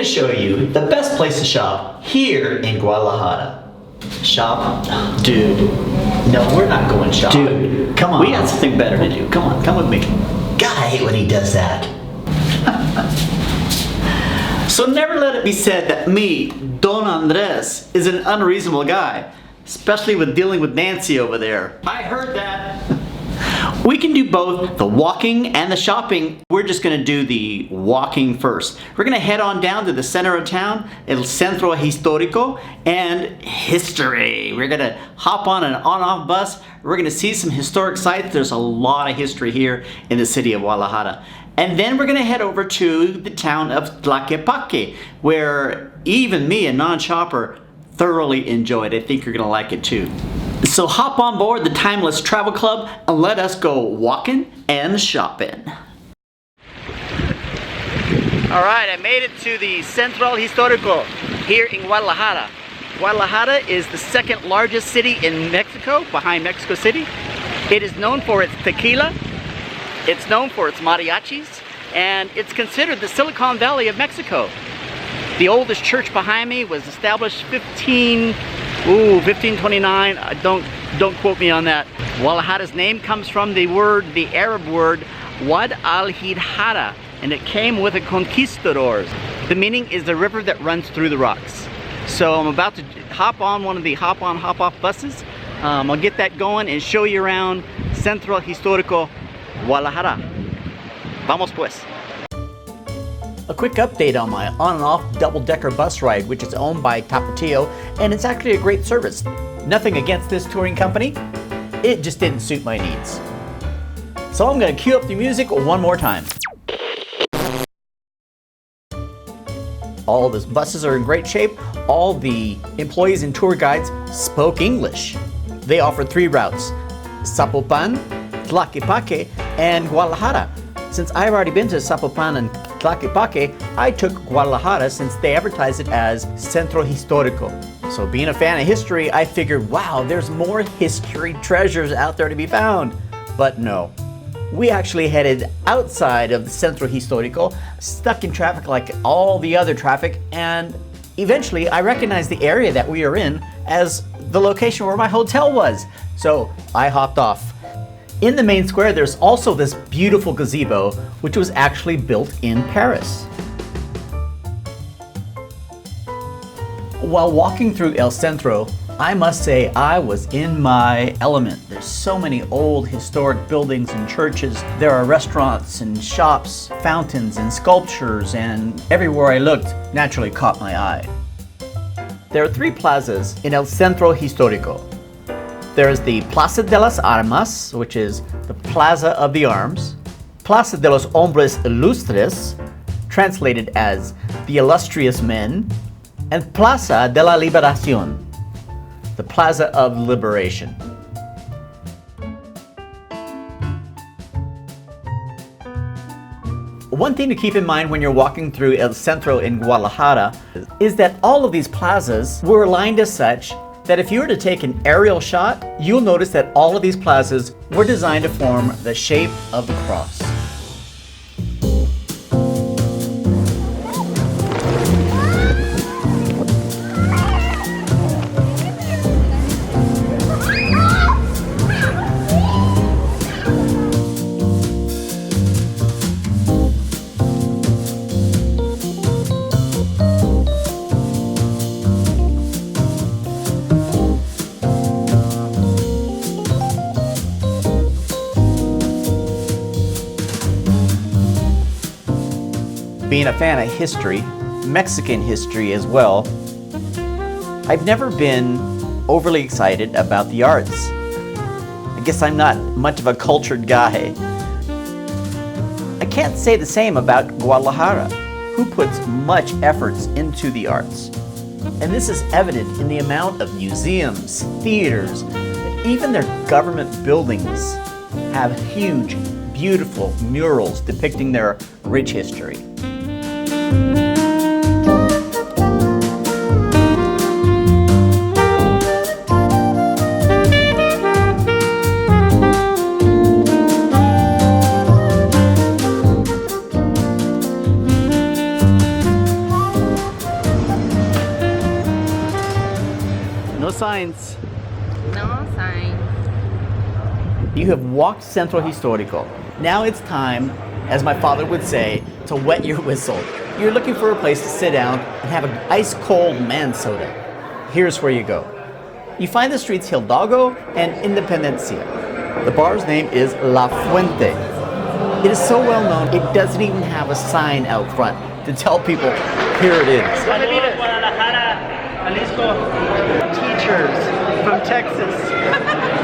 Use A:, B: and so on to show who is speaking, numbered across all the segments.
A: show you the best place to shop here in Guadalajara. Shop?
B: Dude. No, we're not going shopping.
A: Dude, come on.
B: We got something better to do. Come on, come with me.
A: God, I hate when he does that.
B: So never let it be said that me, Don Andres, is an unreasonable guy. Especially with dealing with Nancy over there. I heard that. We can do both the walking and the shopping. We're just gonna do the walking first. We're gonna head on down to the center of town, El Centro Historico, and history. We're gonna hop on an on-off bus. We're gonna see some historic sites. There's a lot of history here in the city of Guadalajara. And then we're gonna head over to the town of Tlaquepaque, where even me, a non-shopper, thoroughly enjoyed. I think you're gonna like it too. So hop on board the Timeless Travel Club and let us go walking and shopping. Alright, I made it to the Centro Historico here in Guadalajara. Guadalajara is the second largest city in Mexico, behind Mexico City. It is known for its tequila, it's known for its mariachis, and it's considered the Silicon Valley of Mexico. The oldest church behind me was established 1529. Don't quote me on that. Guadalajara's name comes from the Arab word Wad al-Hidhara, and it came with the conquistadors. The meaning is the river that runs through the rocks. So I'm about to hop on one of the hop-on, hop-off buses. I'll get that going and show you around Centro Histórico, Guadalajara. Vamos pues. A quick update on my on and off double-decker bus ride, which is owned by Tapatio, and it's actually a great service. Nothing against this touring company, it just didn't suit my needs. So I'm gonna cue up the music one more time. All the buses are in great shape. All the employees and tour guides spoke English. They offered 3 routes: Zapopan, Tlaquepaque, and Guadalajara. Since I've already been to Zapopan and Tlaquepaque, I took Guadalajara since they advertise it as Centro Histórico. So being a fan of history, I figured, wow, there's more history treasures out there to be found. But no, we actually headed outside of the Centro Histórico, stuck in traffic like all the other traffic, and eventually I recognized the area that we are in as the location where my hotel was. So I hopped off. In the main square, there's also this beautiful gazebo, which was actually built in Paris. While walking through El Centro, I must say I was in my element. There's so many old historic buildings and churches. There are restaurants and shops, fountains and sculptures, and everywhere I looked naturally caught my eye. There are 3 plazas in El Centro Histórico. There is the Plaza de las Armas, which is the Plaza of the Arms, Plaza de los Hombres Ilustres, translated as the Illustrious Men, and Plaza de la Liberación, the Plaza of Liberation. One thing to keep in mind when you're walking through El Centro in Guadalajara is that all of these plazas were aligned as such that if you were to take an aerial shot, you'll notice that all of these plazas were designed to form the shape of the cross. Being a fan of history, Mexican history as well, I've never been overly excited about the arts. I guess I'm not much of a cultured guy. I can't say the same about Guadalajara, who puts much efforts into the arts. And this is evident in the amount of museums, theaters, even their government buildings have huge, beautiful murals depicting their rich history. signs.
C: No sign.
B: You have walked Centro Historico. Now it's time, as my father would say, to wet your whistle. You're looking for a place to sit down and have an ice-cold man soda. Here's where you go. You find the streets Hidalgo and Independencia. The bar's name is La Fuente. It is so well known, it doesn't even have a sign out front to tell people, here it is.
D: Guadalajara, Jalisco.
B: Teachers from Texas.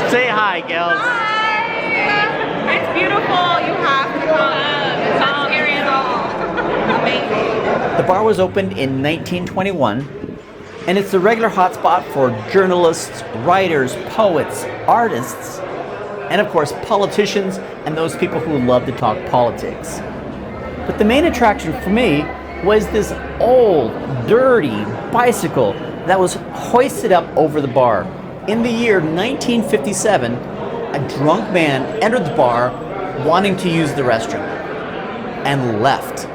B: Say hi, gals.
C: Hi! It's beautiful. You have to come. It's not scary at all. Amazing.
B: The bar was opened in 1921, and it's the regular hotspot for journalists, writers, poets, artists, and of course politicians and those people who love to talk politics. But the main attraction for me was this old, dirty bicycle that was hoisted up over the bar. In the year 1957, a drunk man entered the bar wanting to use the restroom and left.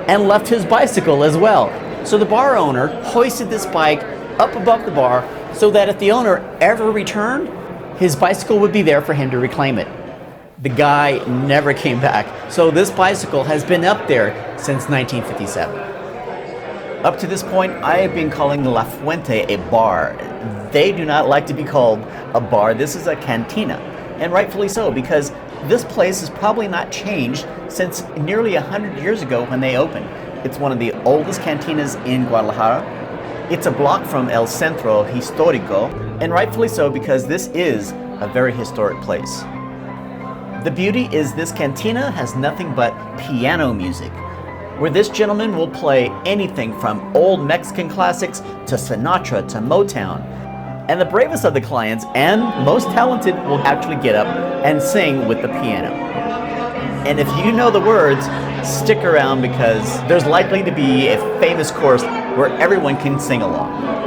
B: And left his bicycle as well. So the bar owner hoisted this bike up above the bar so that if the owner ever returned, his bicycle would be there for him to reclaim it. The guy never came back, so this bicycle has been up there since 1957. Up to this point, I have been calling La Fuente a bar. They do not like to be called a bar. This is a cantina, and rightfully so, because this place has probably not changed since nearly 100 years ago when they opened. It's one of the oldest cantinas in Guadalajara. It's a block from El Centro Historico, and rightfully so because this is a very historic place. The beauty is this cantina has nothing but piano music, where this gentleman will play anything from old Mexican classics to Sinatra to Motown. And the bravest of the clients and most talented will actually get up and sing with the piano. And if you know the words, stick around because there's likely to be a famous chorus where everyone can sing along.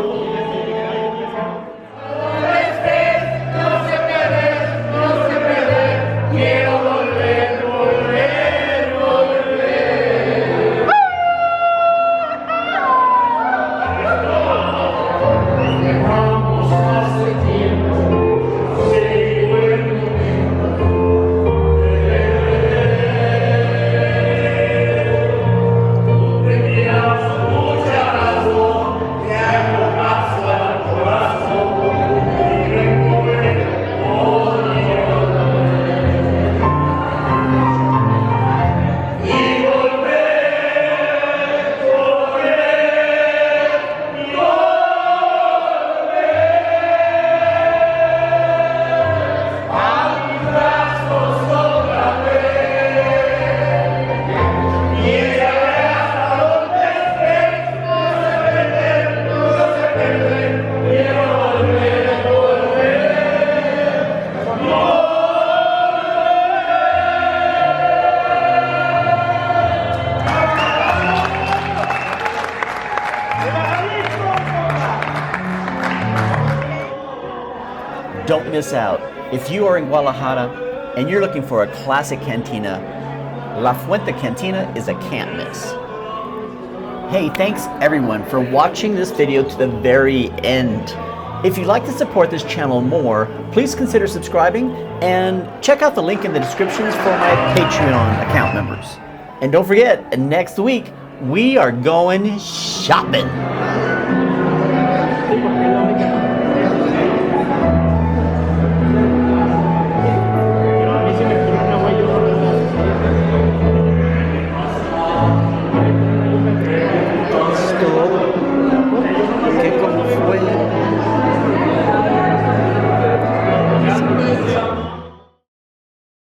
B: Don't miss out. If you are in Guadalajara and you're looking for a classic cantina, La Fuente Cantina is a can't miss. Hey, thanks everyone for watching this video to the very end. If you'd like to support this channel more, please consider subscribing and check out the link in the descriptions for my Patreon account members. And don't forget, next week we are going shopping.